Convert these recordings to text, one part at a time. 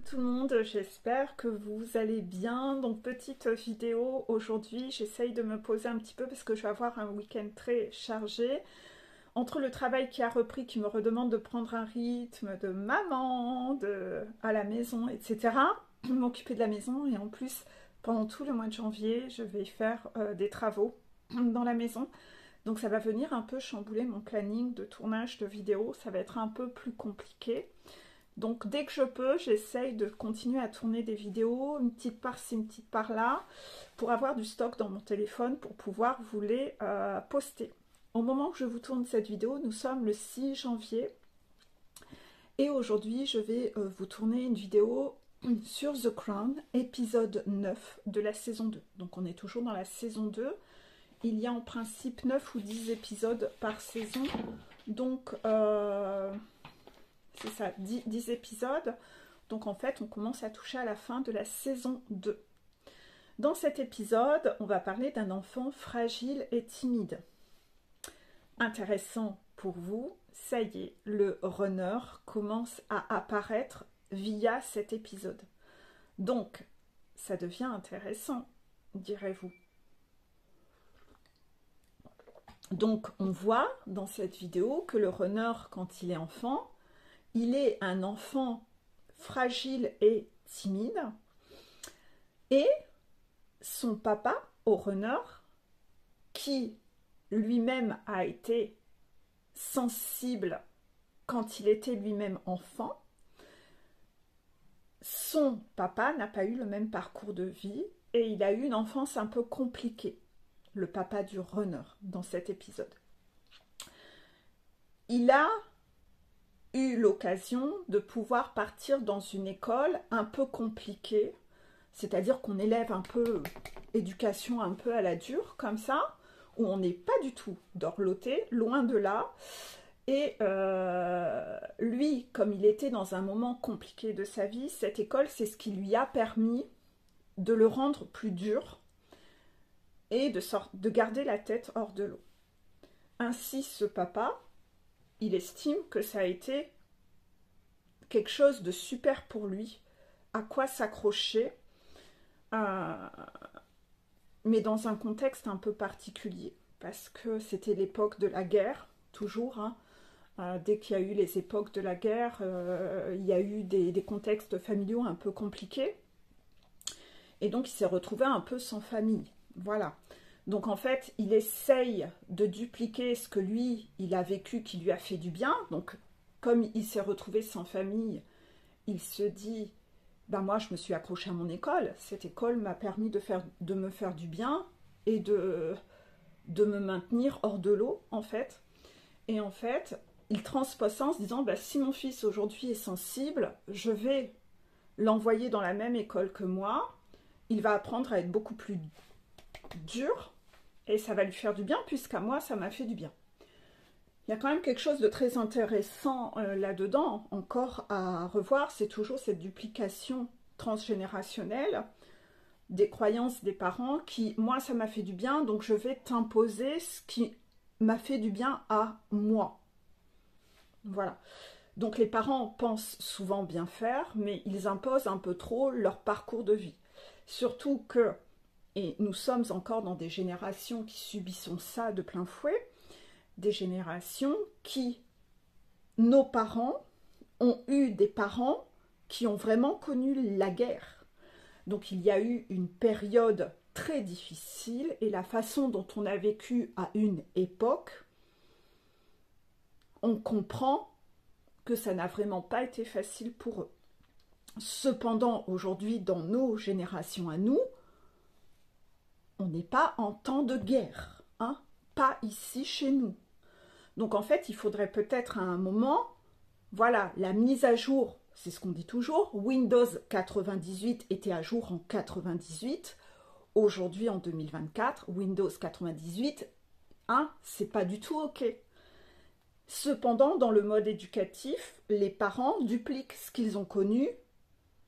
tout le monde, j'espère que vous allez bien. Donc petite vidéo aujourd'hui, j'essaye de me poser un petit peu parce que je vais avoir un week-end très chargé. Entre le travail qui a repris, qui me redemande de prendre un rythme de maman, à la maison, etc. M'occuper de la maison et en plus, pendant tout le mois de janvier, je vais faire des travaux dans la maison. Donc ça va venir un peu chambouler mon planning de tournage de vidéos, ça va être un peu plus compliqué. Donc dès que je peux, j'essaye de continuer à tourner des vidéos, une petite par-ci, une petite par-là, pour avoir du stock dans mon téléphone pour pouvoir vous les poster. Au moment que je vous tourne cette vidéo, nous sommes le 6 janvier. Et aujourd'hui, je vais vous tourner une vidéo sur The Crown, épisode 9 de la saison 2. Donc on est toujours dans la saison 2. Il y a en principe 9 ou 10 épisodes par saison. Donc c'est ça, 10 épisodes. Donc en fait, on commence à toucher à la fin de la saison 2. Dans cet épisode, on va parler d'un enfant fragile et timide. Intéressant pour vous, ça y est, le runner commence à apparaître via cet épisode. Donc, ça devient intéressant, direz-vous. Donc, on voit dans cette vidéo que le runner, quand il est enfant, il est un enfant fragile et timide. Et son papa, au runner, qui lui-même a été sensible quand il était lui-même enfant, son papa n'a pas eu le même parcours de vie et il a eu une enfance un peu compliquée, le papa du runner, dans cet épisode. Il a eu l'occasion de pouvoir partir dans une école un peu compliquée, c'est-à-dire qu'on élève un peu, éducation un peu à la dure, comme ça, où on n'est pas du tout dorloté, loin de là. Et lui, comme il était dans un moment compliqué de sa vie, cette école, c'est ce qui lui a permis de le rendre plus dur et de garder la tête hors de l'eau. Ainsi, ce papa, il estime que ça a été quelque chose de super pour lui, à quoi s'accrocher, mais dans un contexte un peu particulier, parce que c'était l'époque de la guerre, toujours, hein. Dès qu'il y a eu les époques de la guerre, il y a eu des contextes familiaux un peu compliqués, et donc il s'est retrouvé un peu sans famille, voilà. Donc en fait, il essaye de dupliquer ce que lui, il a vécu, qui lui a fait du bien. Donc comme il s'est retrouvé sans famille, il se dit, ben moi je me suis accroché à mon école, cette école m'a permis de me faire du bien et de me maintenir hors de l'eau en fait. Et en fait, il transpose ça en se disant, ben, si mon fils aujourd'hui est sensible, je vais l'envoyer dans la même école que moi, il va apprendre à être beaucoup plus dur et ça va lui faire du bien puisqu'à moi ça m'a fait du bien. Il y a quand même quelque chose de très intéressant là-dedans, encore à revoir, c'est toujours cette duplication transgénérationnelle des croyances des parents qui, moi, ça m'a fait du bien, donc je vais t'imposer ce qui m'a fait du bien à moi. Voilà. Donc les parents pensent souvent bien faire, mais ils imposent un peu trop leur parcours de vie. Surtout que, et nous sommes encore dans des générations qui subissons ça de plein fouet, des générations qui, nos parents, ont eu des parents qui ont vraiment connu la guerre. Donc il y a eu une période très difficile et la façon dont on a vécu à une époque, on comprend que ça n'a vraiment pas été facile pour eux. Cependant, aujourd'hui, dans nos générations à nous, on n'est pas en temps de guerre, hein, pas ici chez nous. Donc en fait, il faudrait peut-être à un moment, voilà, la mise à jour, c'est ce qu'on dit toujours, Windows 98 était à jour en 98, aujourd'hui en 2024, Windows 98, hein, c'est pas du tout OK. Cependant, dans le mode éducatif, les parents dupliquent ce qu'ils ont connu.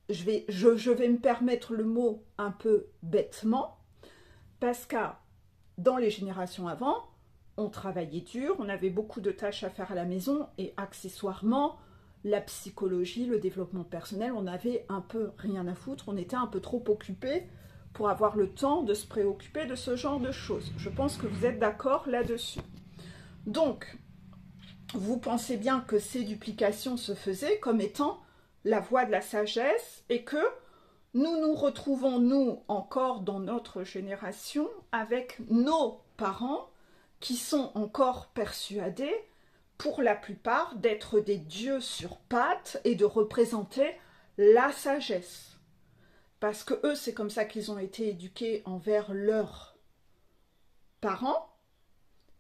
Je vais me permettre le mot un peu bêtement, parce que dans les générations avant, on travaillait dur, on avait beaucoup de tâches à faire à la maison et accessoirement, la psychologie, le développement personnel, on n'avait un peu rien à foutre, on était un peu trop occupés pour avoir le temps de se préoccuper de ce genre de choses. Je pense que vous êtes d'accord là-dessus. Donc, vous pensez bien que ces duplications se faisaient comme étant la voie de la sagesse et que nous nous retrouvons, nous, encore dans notre génération, avec nos parents qui sont encore persuadés, pour la plupart, d'être des dieux sur pattes et de représenter la sagesse. Parce que eux, c'est comme ça qu'ils ont été éduqués envers leurs parents.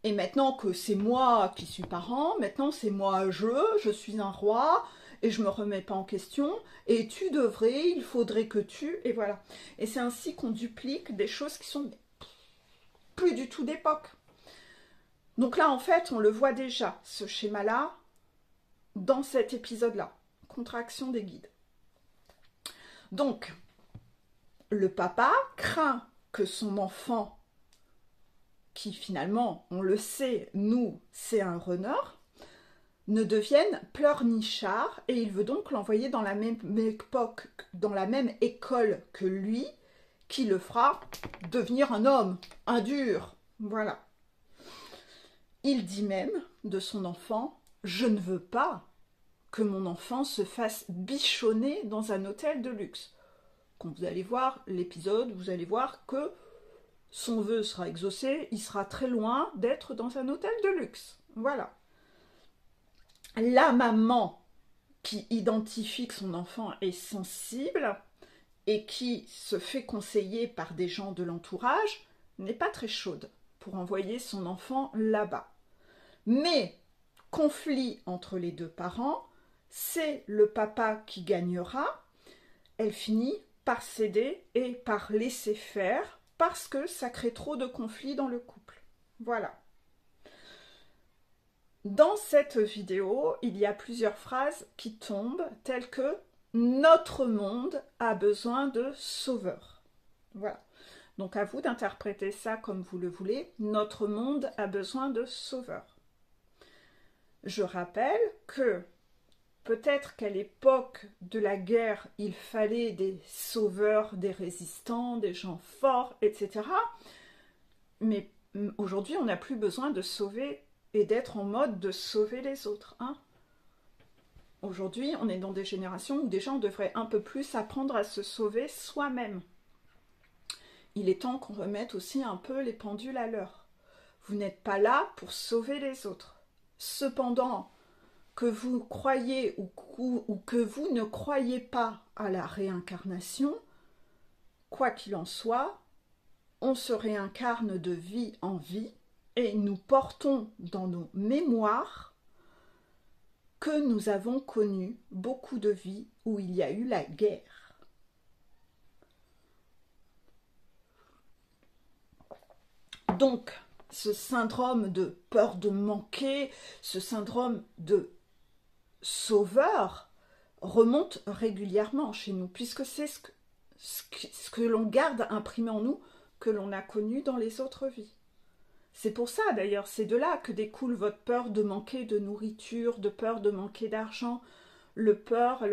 Et maintenant que c'est moi qui suis parent, maintenant c'est moi je suis un roi, et je me remets pas en question, et tu devrais, il faudrait que tu, et voilà. Et c'est ainsi qu'on duplique des choses qui sont plus du tout d'époque. Donc là, en fait, on le voit déjà, ce schéma-là, dans cet épisode-là. Contraction des guides. Donc, le papa craint que son enfant, qui finalement, on le sait, nous, c'est un runner, ne devienne pleurnichard, et il veut donc l'envoyer dans la même époque, dans la même école que lui, qui le fera devenir un homme, un dur. Voilà. Il dit même de son enfant, je ne veux pas que mon enfant se fasse bichonner dans un hôtel de luxe. Quand vous allez voir l'épisode, vous allez voir que son vœu sera exaucé, il sera très loin d'être dans un hôtel de luxe. Voilà. La maman qui identifie que son enfant est sensible et qui se fait conseiller par des gens de l'entourage n'est pas très chaude pour envoyer son enfant là-bas. Mais, conflit entre les deux parents, c'est le papa qui gagnera. Elle finit par céder et par laisser faire parce que ça crée trop de conflits dans le couple. Voilà. Dans cette vidéo, il y a plusieurs phrases qui tombent, telles que « Notre monde a besoin de sauveurs ». Voilà. Donc à vous d'interpréter ça comme vous le voulez. Notre monde a besoin de sauveurs. Je rappelle que peut-être qu'à l'époque de la guerre, il fallait des sauveurs, des résistants, des gens forts, etc. Mais aujourd'hui, on n'a plus besoin de sauver et d'être en mode de sauver les autres. Hein. Aujourd'hui, on est dans des générations où déjà on devrait un peu plus apprendre à se sauver soi-même. Il est temps qu'on remette aussi un peu les pendules à l'heure. Vous n'êtes pas là pour sauver les autres. Cependant, que vous croyez ou que vous ne croyez pas à la réincarnation, quoi qu'il en soit, on se réincarne de vie en vie et nous portons dans nos mémoires que nous avons connu beaucoup de vies où il y a eu la guerre. Donc, ce syndrome de peur de manquer, ce syndrome de sauveur remonte régulièrement chez nous, puisque c'est ce que l'on garde imprimé en nous, que l'on a connu dans les autres vies. C'est pour ça d'ailleurs, c'est de là que découle votre peur de manquer de nourriture, de peur de manquer d'argent, la peur,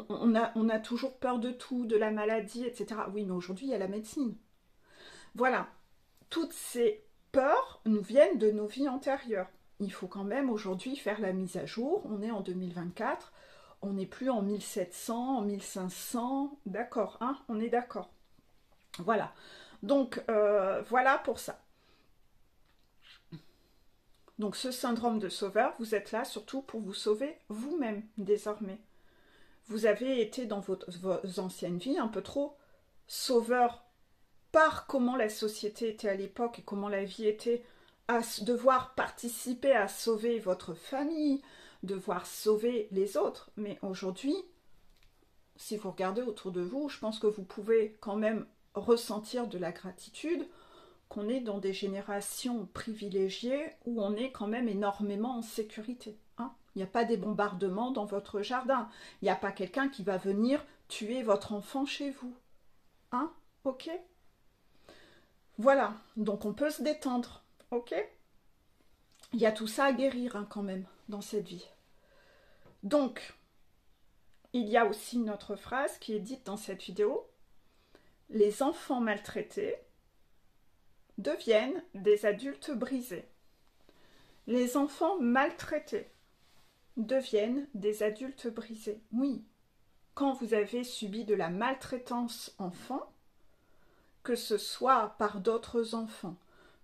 on a toujours peur de tout, de la maladie, etc. Oui, mais aujourd'hui, il y a la médecine. Voilà, toutes ces peurs nous viennent de nos vies antérieures. Il faut quand même aujourd'hui faire la mise à jour, on est en 2024, on n'est plus en 1700, en 1500, d'accord, hein, on est d'accord. Voilà. Donc, voilà pour ça. Donc, ce syndrome de sauveur, vous êtes là surtout pour vous sauver vous-même, désormais. Vous avez été dans vos anciennes vies un peu trop sauveur par comment la société était à l'époque et comment la vie était, à devoir participer à sauver votre famille, devoir sauver les autres. Mais aujourd'hui, si vous regardez autour de vous, je pense que vous pouvez quand même ressentir de la gratitude, qu'on est dans des générations privilégiées où on est quand même énormément en sécurité. Hein. Il n'y a pas des bombardements dans votre jardin. Il n'y a pas quelqu'un qui va venir tuer votre enfant chez vous. Hein? Ok? Voilà, donc on peut se détendre. Ok? Il y a tout ça à guérir hein, quand même dans cette vie. Donc, il y a aussi une autre phrase qui est dite dans cette vidéo. Les enfants maltraités deviennent des adultes brisés. Les enfants maltraités deviennent des adultes brisés. Oui, quand vous avez subi de la maltraitance enfant, que ce soit par d'autres enfants,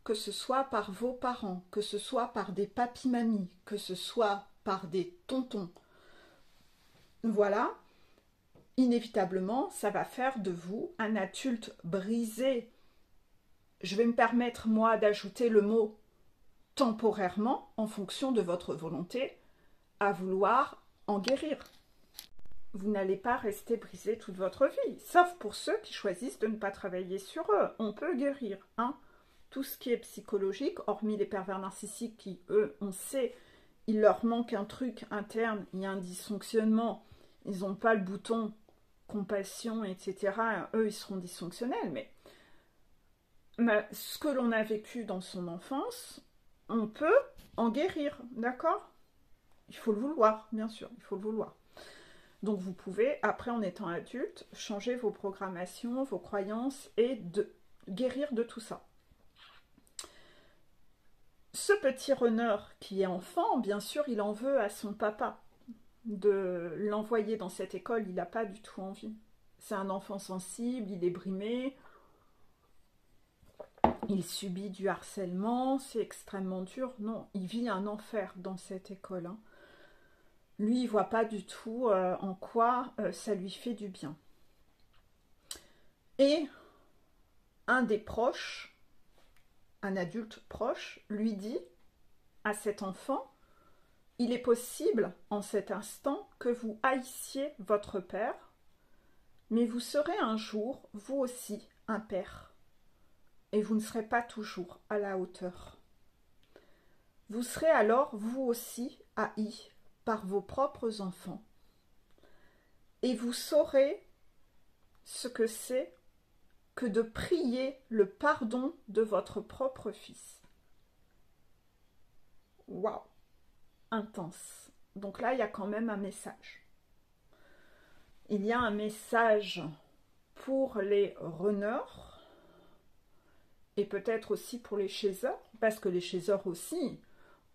que ce soit par vos parents, que ce soit par des papis-mamies, que ce soit par des tontons, voilà, inévitablement, ça va faire de vous un adulte brisé. Je vais me permettre, moi, d'ajouter le mot temporairement en fonction de votre volonté à vouloir en guérir. Vous n'allez pas rester brisé toute votre vie, sauf pour ceux qui choisissent de ne pas travailler sur eux. On peut guérir, hein. Tout ce qui est psychologique, hormis les pervers narcissiques qui, eux, on sait, il leur manque un truc interne, il y a un dysfonctionnement, ils n'ont pas le bouton compassion, etc. Eux, ils seront dysfonctionnels, mais ce que l'on a vécu dans son enfance, on peut en guérir, d'accord? Il faut le vouloir, bien sûr, il faut le vouloir. Donc vous pouvez, après en étant adulte, changer vos programmations, vos croyances et guérir de tout ça. Ce petit runner qui est enfant, bien sûr, il en veut à son papa de l'envoyer dans cette école, il n'a pas du tout envie. C'est un enfant sensible, il est brimé, il subit du harcèlement, c'est extrêmement dur. Non, il vit un enfer dans cette école, hein. Lui, il ne voit pas du tout en quoi ça lui fait du bien. Et un des proches, un adulte proche, lui dit à cet enfant, il est possible en cet instant que vous haïssiez votre père, mais vous serez un jour, vous aussi, un père. Et vous ne serez pas toujours à la hauteur. Vous serez alors, vous aussi, haï par vos propres enfants. Et vous saurez ce que c'est que de prier le pardon de votre propre fils. Waouh, intense. Donc là, il y a quand même un message. Il y a un message pour les runners et peut-être aussi pour les chasers, parce que les chasers aussi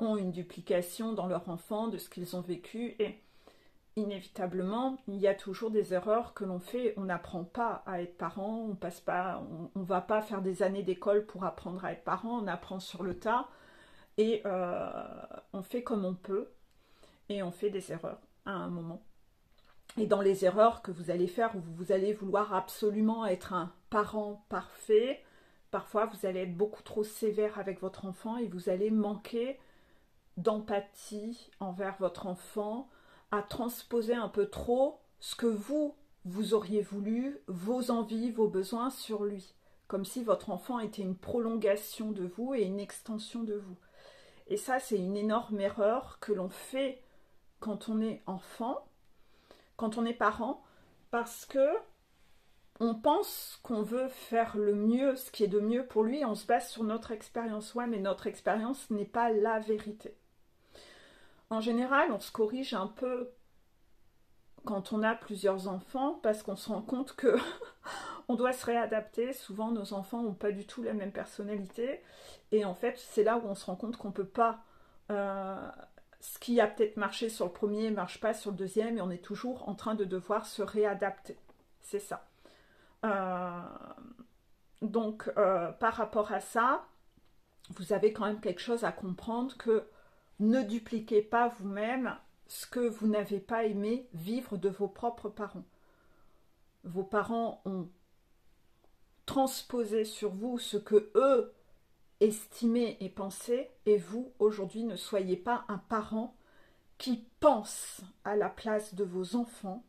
ont une duplication dans leur enfant de ce qu'ils ont vécu et inévitablement, il y a toujours des erreurs que l'on fait. On n'apprend pas à être parent, on passe pas, on va pas faire des années d'école pour apprendre à être parent, on apprend sur le tas et on fait comme on peut et on fait des erreurs à un moment. Et dans les erreurs que vous allez faire, où vous allez vouloir absolument être un parent parfait, parfois vous allez être beaucoup trop sévère avec votre enfant et vous allez manquer d'empathie envers votre enfant, à transposer un peu trop ce que vous auriez voulu, vos envies, vos besoins sur lui, comme si votre enfant était une prolongation de vous et une extension de vous. Et ça, c'est une énorme erreur que l'on fait quand on est enfant, quand on est parent, parce que on pense qu'on veut faire le mieux, ce qui est de mieux pour lui, et on se base sur notre expérience. Ouais, mais notre expérience n'est pas la vérité. En général, on se corrige un peu quand on a plusieurs enfants parce qu'on se rend compte que on doit se réadapter. Souvent, nos enfants n'ont pas du tout la même personnalité. Et en fait, c'est là où on se rend compte qu'on ne peut pas... ce qui a peut-être marché sur le premier ne marche pas sur le deuxième et on est toujours en train de devoir se réadapter. C'est ça. Donc, par rapport à ça, vous avez quand même quelque chose à comprendre que ne dupliquez pas vous-même ce que vous n'avez pas aimé vivre de vos propres parents. Vos parents ont transposé sur vous ce que eux estimaient et pensaient, et vous, aujourd'hui, ne soyez pas un parent qui pense à la place de vos enfants,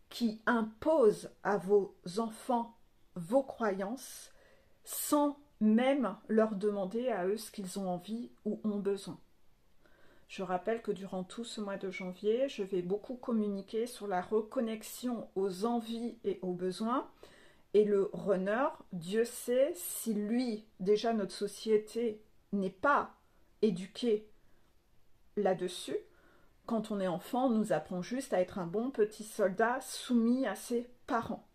qui impose à vos enfants vos croyances, sans même leur demander à eux ce qu'ils ont envie ou ont besoin. Je rappelle que durant tout ce mois de janvier, je vais beaucoup communiquer sur la reconnexion aux envies et aux besoins. Et le runner, Dieu sait si lui, déjà notre société n'est pas éduquée là-dessus, Quand on est enfant, on nous apprend juste à être un bon petit soldat soumis à ses parents.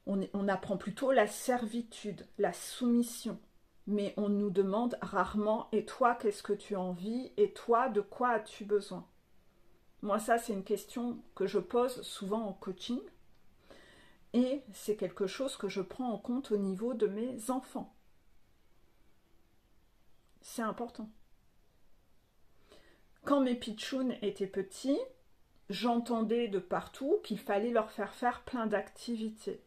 On apprend plutôt la servitude, la soumission. Mais on nous demande rarement « Et toi, qu'est-ce que tu as envie? Et toi, de quoi as-tu besoin ?» Moi, ça, c'est une question que je pose souvent en coaching. Et c'est quelque chose que je prends en compte au niveau de mes enfants. C'est important. Quand mes pitchouns étaient petits, j'entendais de partout qu'il fallait leur faire plein d'activités.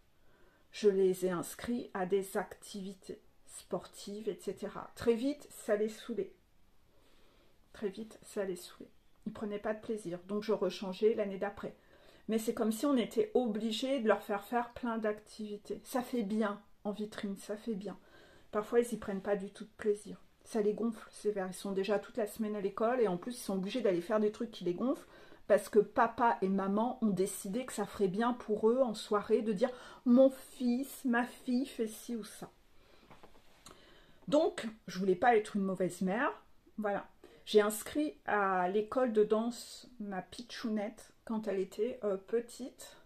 Je les ai inscrits à des activités sportives, etc. Très vite, ça les saoulait. Très vite, ça les saoulait. Ils ne prenaient pas de plaisir. Donc, je rechangeais l'année d'après. Mais c'est comme si on était obligé de leur faire plein d'activités. Ça fait bien en vitrine, ça fait bien. Parfois, ils n'y prennent pas du tout de plaisir. Ça les gonfle, ces vers. Ils sont déjà toute la semaine à l'école et en plus, ils sont obligés d'aller faire des trucs qui les gonflent parce que papa et maman ont décidé que ça ferait bien pour eux en soirée de dire « Mon fils, ma fille fait ci ou ça ». Donc, je voulais pas être une mauvaise mère. Voilà. J'ai inscrit à l'école de danse ma pitchounette quand elle était petite.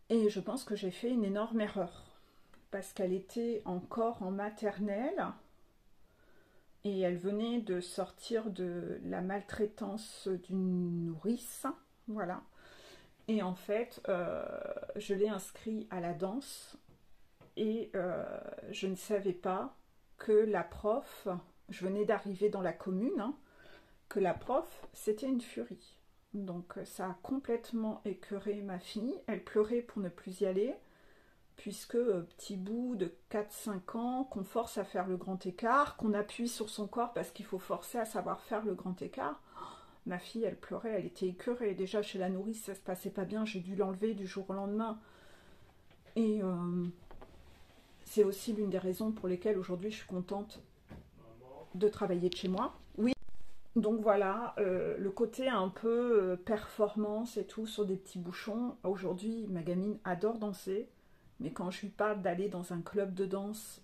Et je pense que j'ai fait une énorme erreur. Parce qu'elle était encore en maternelle. Et elle venait de sortir de la maltraitance d'une nourrice. Voilà. Et en fait, je l'ai inscrit à la danse. Et je ne savais pas que la prof, je venais d'arriver dans la commune, hein, que la prof, c'était une furie. Donc ça a complètement écœuré ma fille. Elle pleurait pour ne plus y aller, puisque petit bout de 4-5 ans, qu'on force à faire le grand écart, qu'on appuie sur son corps parce qu'il faut forcer à savoir faire le grand écart. Ma fille, elle pleurait, elle était écœurée. Déjà chez la nourrice, ça se passait pas bien, j'ai dû l'enlever du jour au lendemain. Et c'est aussi l'une des raisons pour lesquelles aujourd'hui je suis contente de travailler de chez moi. Oui, donc voilà, le côté un peu performance et tout sur des petits bouchons. Aujourd'hui, ma gamine adore danser, mais quand je lui parle d'aller dans un club de danse,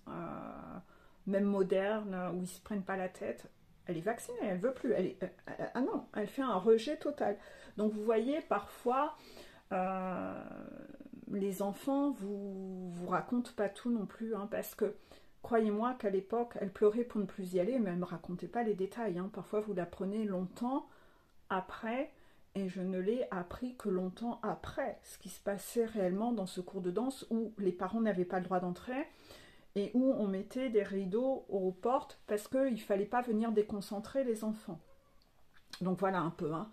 même moderne, où ils se prennent pas la tête, elle est vaccinée, elle veut plus. Ah non, elle fait un rejet total. Donc vous voyez, parfois, les enfants vous racontent pas tout non plus, hein, parce que croyez-moi qu'à l'époque, elle pleurait pour ne plus y aller, mais elle ne me racontait pas les détails. Hein. Parfois, vous l'apprenez longtemps après, et je ne l'ai appris que longtemps après, ce qui se passait réellement dans ce cours de danse où les parents n'avaient pas le droit d'entrer et où on mettait des rideaux aux portes parce qu'il ne fallait pas venir déconcentrer les enfants. Donc voilà un peu, hein,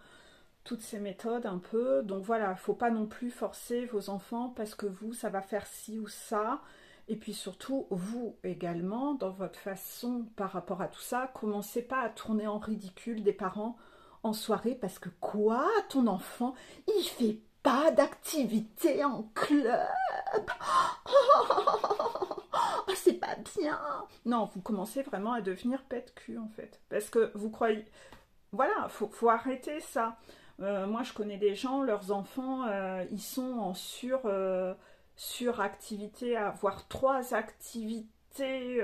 toutes ces méthodes un peu. Donc voilà, il ne faut pas non plus forcer vos enfants parce que vous, ça va faire ci ou ça. Et puis surtout, vous également, dans votre façon par rapport à tout ça, commencez pas à tourner en ridicule des parents en soirée parce que quoi, ton enfant, il fait pas d'activité en club. Oh, c'est pas bien. Non, vous commencez vraiment à devenir pète-cul en fait. Parce que vous croyez... Voilà, faut arrêter ça. Moi, je connais des gens, leurs enfants, ils sont en suractivité, à avoir 3 activités.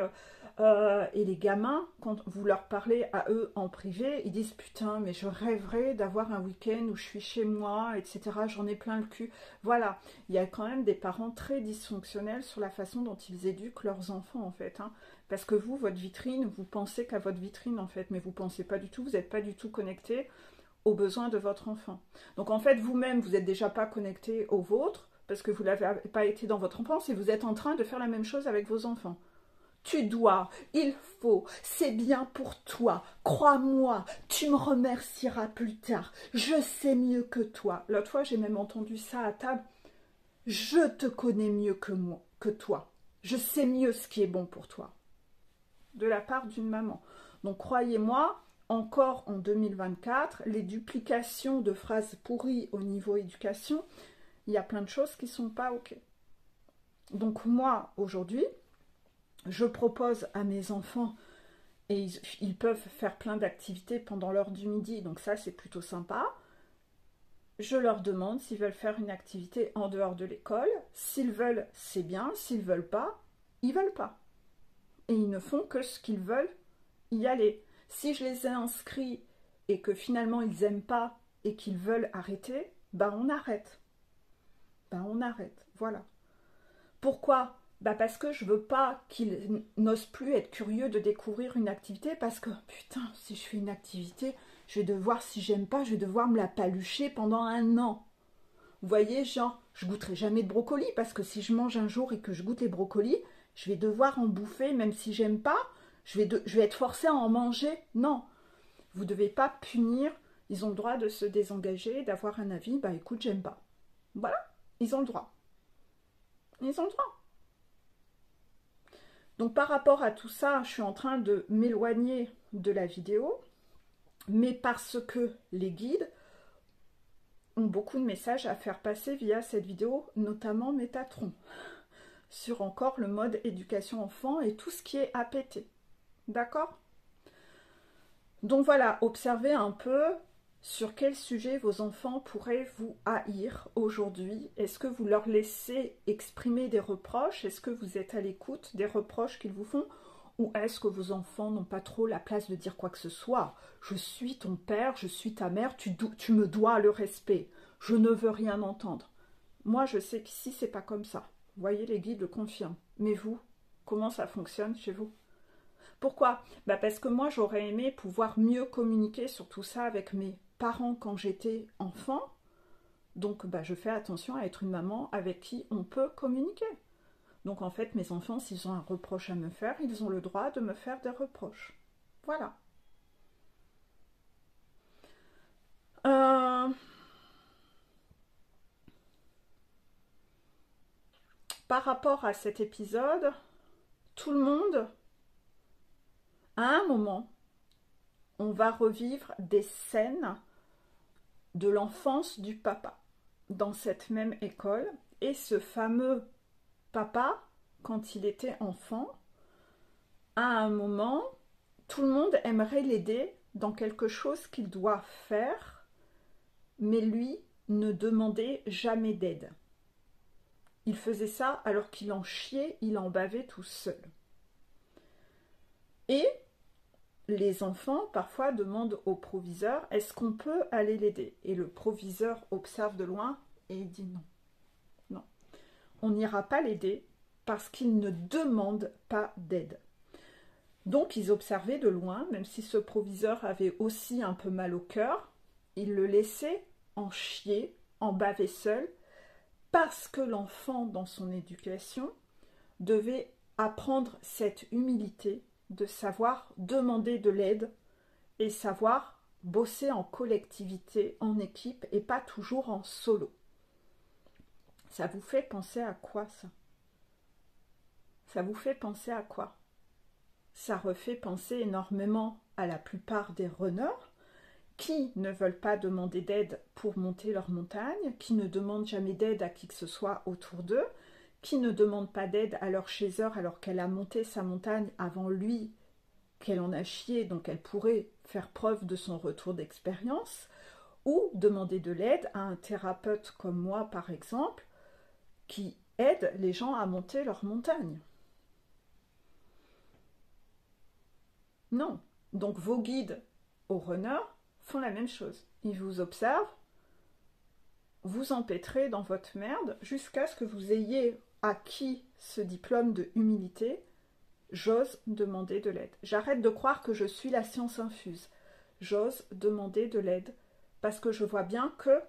Et les gamins, quand vous leur parlez à eux en privé, ils disent « Putain, mais je rêverais d'avoir un week-end où je suis chez moi, etc. J'en ai plein le cul. » Voilà, il y a quand même des parents très dysfonctionnels sur la façon dont ils éduquent leurs enfants, en fait. Hein. Parce que vous, votre vitrine, vous pensez qu'à votre vitrine, en fait, mais vous ne pensez pas du tout, vous n'êtes pas du tout connecté aux besoins de votre enfant. Donc en fait, vous-même, vous n'êtes déjà pas connecté aux vôtres, parce que vous n'avez pas été dans votre enfance, et vous êtes en train de faire la même chose avec vos enfants. Tu dois, il faut, c'est bien pour toi, crois-moi, tu me remercieras plus tard, je sais mieux que toi. L'autre fois, j'ai même entendu ça à table, je te connais mieux que moi, que toi, je sais mieux ce qui est bon pour toi, de la part d'une maman. Donc croyez-moi, encore en 2024, les duplications de phrases pourries au niveau éducation, il y a plein de choses qui ne sont pas OK. Donc moi, aujourd'hui, je propose à mes enfants, et ils peuvent faire plein d'activités pendant l'heure du midi, donc ça c'est plutôt sympa. Je leur demande s'ils veulent faire une activité en dehors de l'école. S'ils veulent, c'est bien. S'ils ne veulent pas, ils ne veulent pas. Et ils ne font que ce qu'ils veulent y aller. Si je les ai inscrits et que finalement ils n'aiment pas et qu'ils veulent arrêter, ben on arrête. Ben on arrête, voilà. Pourquoi? Ben parce que je veux pas qu'ils n'osent plus être curieux de découvrir une activité, parce que putain, si je fais une activité, je vais devoir, si j'aime pas, je vais devoir me la palucher pendant 1 an. Vous voyez, genre, je goûterai jamais de brocoli, parce que si je mange un jour et que je goûte les brocolis, je vais devoir en bouffer, même si j'aime pas, je vais être forcée à en manger. Non, vous ne devez pas punir, ils ont le droit de se désengager, d'avoir un avis, bah écoute, j'aime pas. Voilà, ils ont le droit. Ils ont le droit. Donc par rapport à tout ça, je suis en train de m'éloigner de la vidéo, mais parce que les guides ont beaucoup de messages à faire passer via cette vidéo, notamment Métatron, sur encore le mode éducation enfant et tout ce qui est APT. D'accord? Donc voilà, observez un peu sur quel sujet vos enfants pourraient vous haïr aujourd'hui. Est-ce que vous leur laissez exprimer des reproches? Est-ce que vous êtes à l'écoute des reproches qu'ils vous font? Ou est-ce que vos enfants n'ont pas trop la place de dire quoi que ce soit? Je suis ton père, je suis ta mère, tu me dois le respect. Je ne veux rien entendre. Moi, je sais qu'ici, c'est pas comme ça. Vous voyez, les guides le confirment. Mais vous, comment ça fonctionne chez vous? Pourquoi? Bah parce que moi, j'aurais aimé pouvoir mieux communiquer sur tout ça avec mes parents quand j'étais enfant. Donc, bah, je fais attention à être une maman avec qui on peut communiquer. Donc, en fait, mes enfants, s'ils ont un reproche à me faire, ils ont le droit de me faire des reproches. Voilà. Par rapport à cet épisode, tout le monde, à un moment, on va revivre des scènes de l'enfance du papa dans cette même école. Et ce fameux papa, quand il était enfant, à un moment, tout le monde aimerait l'aider dans quelque chose qu'il doit faire, mais lui ne demandait jamais d'aide. Il faisait ça alors qu'il en chiait, il en bavait tout seul. Et les enfants parfois demandent au proviseur, est-ce qu'on peut aller l'aider? Et le proviseur observe de loin et il dit non. Non, on n'ira pas l'aider parce qu'il ne demande pas d'aide. Donc ils observaient de loin, même si ce proviseur avait aussi un peu mal au cœur, il le laissait en chier, en baver seul, parce que l'enfant dans son éducation devait apprendre cette humilité de savoir demander de l'aide et savoir bosser en collectivité, en équipe et pas toujours en solo. Ça vous fait penser à quoi ça? Ça vous fait penser à quoi? Ça refait penser énormément à la plupart des runners qui ne veulent pas demander d'aide pour monter leur montagne, qui ne demandent jamais d'aide à qui que ce soit autour d'eux, qui ne demandent pas d'aide à leur chaser alors qu'elle a monté sa montagne avant lui, qu'elle en a chié, donc elle pourrait faire preuve de son retour d'expérience, ou demander de l'aide à un thérapeute comme moi par exemple, qui aide les gens à monter leur montagne. Non. Donc vos guides aux runners font la même chose. Ils vous observent, vous empêtrez dans votre merde jusqu'à ce que vous ayez acquis ce diplôme de humilité. J'ose demander de l'aide. J'arrête de croire que je suis la science infuse. J'ose demander de l'aide parce que je vois bien que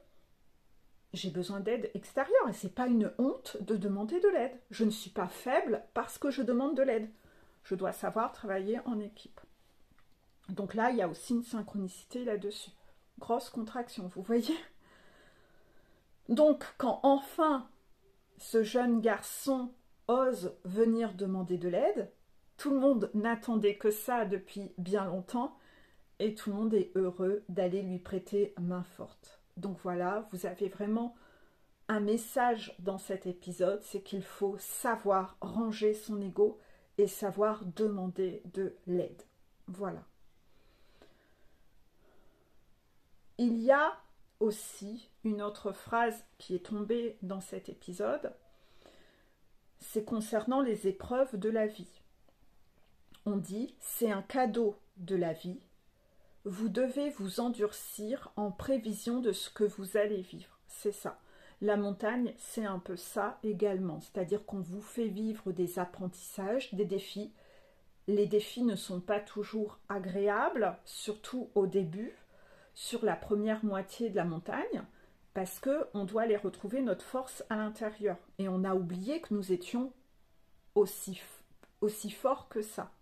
j'ai besoin d'aide extérieure et c'est pas une honte de demander de l'aide. Je ne suis pas faible parce que je demande de l'aide. Je dois savoir travailler en équipe. Donc là, il y a aussi une synchronicité là-dessus. Grosse contraction, vous voyez? Donc, quand enfin ce jeune garçon ose venir demander de l'aide, tout le monde n'attendait que ça depuis bien longtemps et tout le monde est heureux d'aller lui prêter main forte. Donc voilà, vous avez vraiment un message dans cet épisode, c'est qu'il faut savoir ranger son ego et savoir demander de l'aide. Voilà. Il y a aussi une autre phrase qui est tombée dans cet épisode, c'est concernant les épreuves de la vie. On dit, c'est un cadeau de la vie, vous devez vous endurcir en prévision de ce que vous allez vivre. C'est ça. La montagne, c'est un peu ça également. C'est-à-dire qu'on vous fait vivre des apprentissages, des défis. Les défis ne sont pas toujours agréables, surtout au début, sur la première moitié de la montagne, parce qu'on doit aller retrouver notre force à l'intérieur. Et on a oublié que nous étions aussi forts que ça.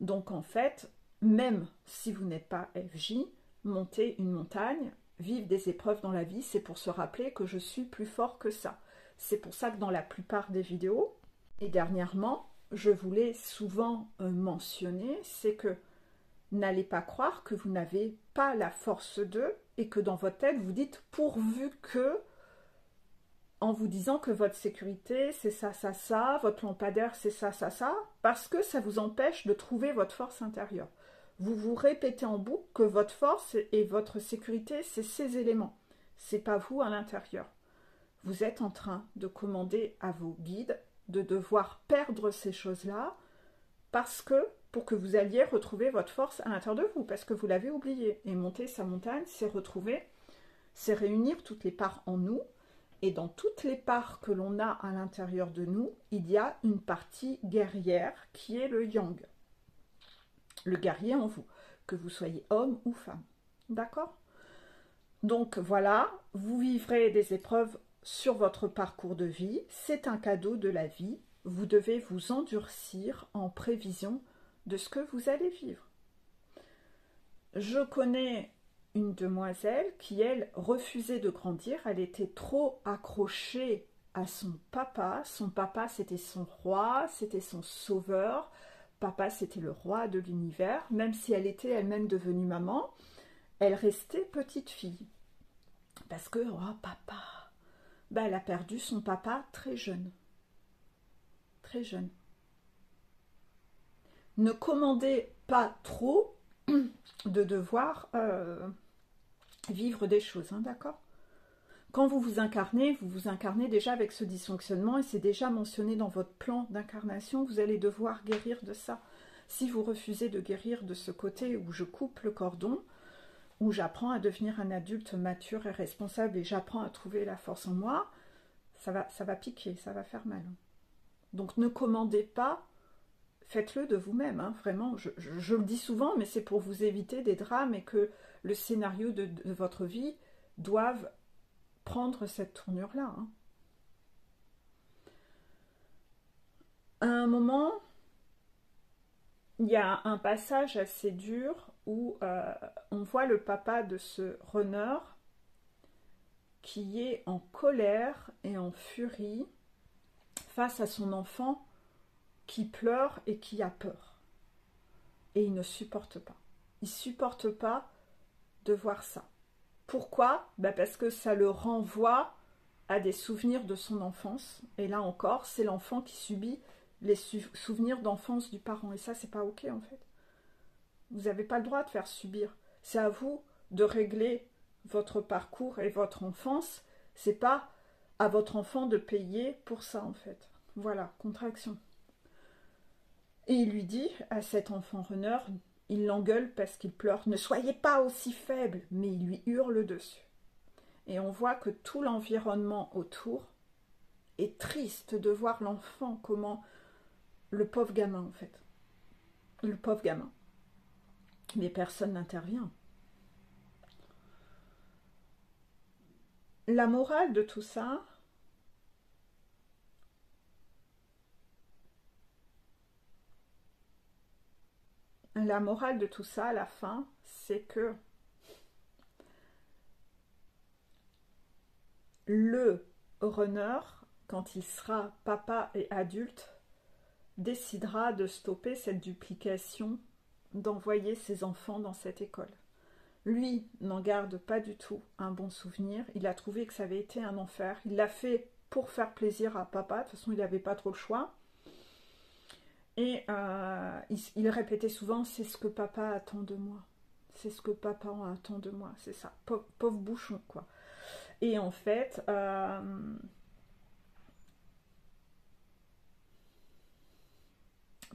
Donc en fait, même si vous n'êtes pas FJ, monter une montagne, vivre des épreuves dans la vie, c'est pour se rappeler que je suis plus fort que ça. C'est pour ça que dans la plupart des vidéos, et dernièrement, je vous l'ai souvent mentionné, c'est que n'allez pas croire que vous n'avez pas la force d'eux et que dans votre tête, vous dites pourvu que, en vous disant que votre sécurité, c'est ça, ça, ça, votre lampadaire, c'est ça, ça, ça, parce que ça vous empêche de trouver votre force intérieure. Vous vous répétez en boucle que votre force et votre sécurité, c'est ces éléments. C'est pas vous à l'intérieur. Vous êtes en train de commander à vos guides de devoir perdre ces choses-là parce que, pour que vous alliez retrouver votre force à l'intérieur de vous, parce que vous l'avez oublié. Et monter sa montagne, c'est retrouver, c'est réunir toutes les parts en nous. Et dans toutes les parts que l'on a à l'intérieur de nous, il y a une partie guerrière qui est le yang. Le guerrier en vous, que vous soyez homme ou femme. D'accord? Donc voilà, vous vivrez des épreuves sur votre parcours de vie. C'est un cadeau de la vie. Vous devez vous endurcir en prévision de ce que vous allez vivre. Je connais une demoiselle qui, elle, refusait de grandir. Elle était trop accrochée à son papa. Son papa, c'était son roi, c'était son sauveur. Papa, c'était le roi de l'univers. Même si elle était elle-même devenue maman, elle restait petite fille. Parce que, oh, papa, ben, elle a perdu son papa très jeune. Très jeune. Ne commandez pas trop de devoir vivre des choses, hein, d'accord? Quand vous vous incarnez déjà avec ce dysfonctionnement et c'est déjà mentionné dans votre plan d'incarnation, vous allez devoir guérir de ça. Si vous refusez de guérir de ce côté où je coupe le cordon, où j'apprends à devenir un adulte mature et responsable et j'apprends à trouver la force en moi, ça va piquer, ça va faire mal. Donc ne commandez pas, faites-le de vous-même, hein, vraiment, je le dis souvent, mais c'est pour vous éviter des drames et que le scénario de votre vie doive prendre cette tournure-là. Hein. À un moment, il y a un passage assez dur où on voit le papa de ce runner qui est en colère et en furie face à son enfant qui pleure et qui a peur. Et il ne supporte pas. Il ne supporte pas de voir ça. Pourquoi? Parce que ça le renvoie à des souvenirs de son enfance. Et là encore, c'est l'enfant qui subit les souvenirs d'enfance du parent. Et ça, c'est pas ok en fait. Vous n'avez pas le droit de faire subir. C'est à vous de régler votre parcours et votre enfance. C'est pas à votre enfant de payer pour ça en fait. Voilà, contraction. Et il lui dit à cet enfant runner, il l'engueule parce qu'il pleure, ne soyez pas aussi faible, mais il lui hurle dessus. Et on voit que tout l'environnement autour est triste de voir l'enfant, comment le pauvre gamin en fait. Le pauvre gamin. Mais personne n'intervient. La morale de tout ça, à la fin, c'est que le runner, quand il sera papa et adulte, décidera de stopper cette duplication, d'envoyer ses enfants dans cette école. Lui n'en garde pas du tout un bon souvenir. Il a trouvé que ça avait été un enfer. Il l'a fait pour faire plaisir à papa. De toute façon, il n'avait pas trop le choix. Et il répétait souvent, c'est ce que papa attend de moi. C'est ce que papa attend de moi. C'est ça. Pauvre bouchon, quoi. Et en fait,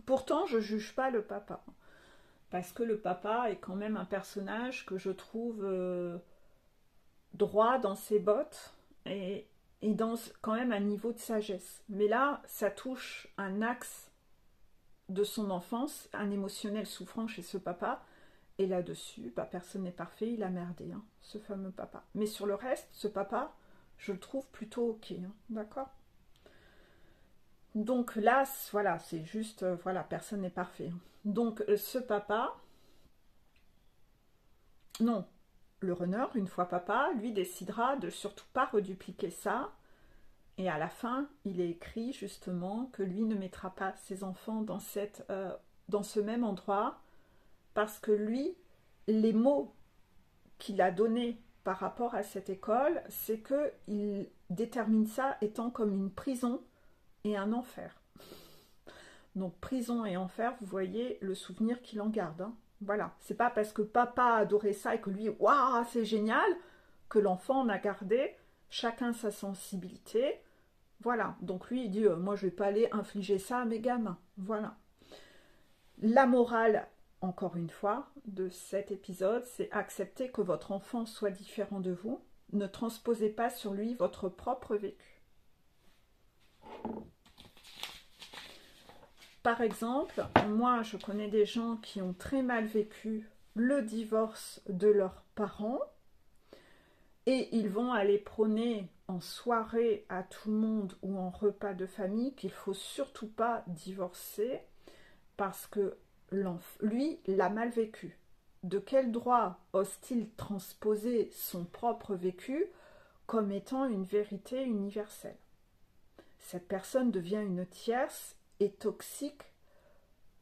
pourtant, je ne juge pas le papa. Parce que le papa est quand même un personnage que je trouve droit dans ses bottes et dans quand même un niveau de sagesse. Mais là, ça touche un axe de son enfance, un émotionnel souffrant chez ce papa. Et là-dessus, bah, personne n'est parfait, il a merdé, hein, ce fameux papa. Mais sur le reste, ce papa, je le trouve plutôt ok, hein, d'accord? Donc là, voilà, c'est juste, voilà, personne n'est parfait. Donc ce papa, non, le runner, une fois papa, lui décidera de surtout pas redupliquer ça. Et à la fin, il est écrit justement que lui ne mettra pas ses enfants dans ce même endroit parce que lui, les mots qu'il a donnés par rapport à cette école, c'est qu'il détermine ça étant comme une prison et un enfer. Donc prison et enfer, vous voyez le souvenir qu'il en garde. Hein. Voilà, c'est pas parce que papa adorait ça et que lui, waouh, c'est génial, que l'enfant en a gardé, chacun sa sensibilité. Voilà, donc lui il dit, moi je vais pas aller infliger ça à mes gamins. Voilà. La morale, encore une fois, de cet épisode, c'est accepter que votre enfant soit différent de vous. Ne transposez pas sur lui votre propre vécu. Par exemple, moi je connais des gens qui ont très mal vécu le divorce de leurs parents et ils vont aller prôner en soirée à tout le monde ou en repas de famille qu'il ne faut surtout pas divorcer parce que lui l'a mal vécu. De quel droit ose-t-il transposer son propre vécu comme étant une vérité universelle? Cette personne devient une tierce et toxique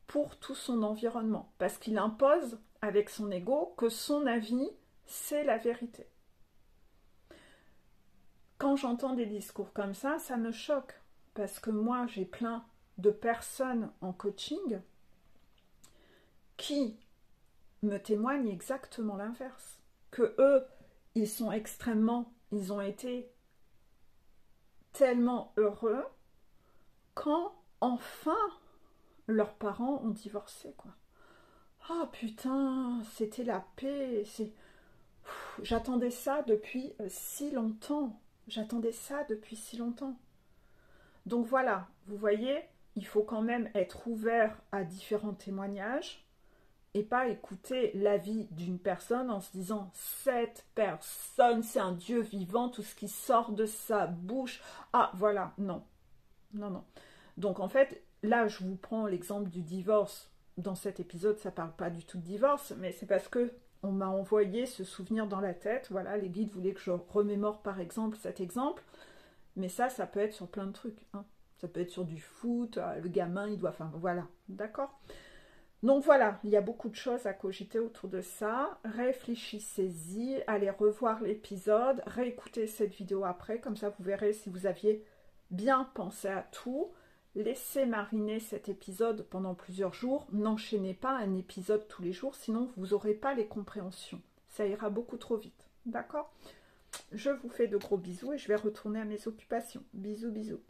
pour tout son environnement, parce qu'il impose avec son ego que son avis, c'est la vérité. Quand j'entends des discours comme ça me choque, parce que moi, j'ai plein de personnes en coaching qui me témoignent exactement l'inverse. Que eux, ils ont été tellement heureux quand enfin leurs parents ont divorcé, quoi. Ah putain, c'était la paix. J'attendais ça depuis si longtemps. J'attendais ça depuis si longtemps. Donc voilà, vous voyez, il faut quand même être ouvert à différents témoignages et pas écouter l'avis d'une personne en se disant cette personne, c'est un Dieu vivant, tout ce qui sort de sa bouche. Ah voilà, non. Non, non. Donc en fait, là je vous prends l'exemple du divorce. Dans cet épisode, ça ne parle pas du tout de divorce, mais c'est parce que on m'a envoyé ce souvenir dans la tête. Voilà, les guides voulaient que je remémore par exemple cet exemple. Mais ça peut être sur plein de trucs. Hein. Ça peut être sur du foot, le gamin, il doit... Enfin, voilà, d'accord? Donc voilà, il y a beaucoup de choses à cogiter autour de ça. Réfléchissez-y, allez revoir l'épisode, réécoutez cette vidéo après, comme ça vous verrez si vous aviez bien pensé à tout. Laissez mariner cet épisode pendant plusieurs jours. N'enchaînez pas un épisode tous les jours, sinon vous n'aurez pas les compréhensions. Ça ira beaucoup trop vite, d'accord? Je vous fais de gros bisous et je vais retourner à mes occupations. Bisous, bisous.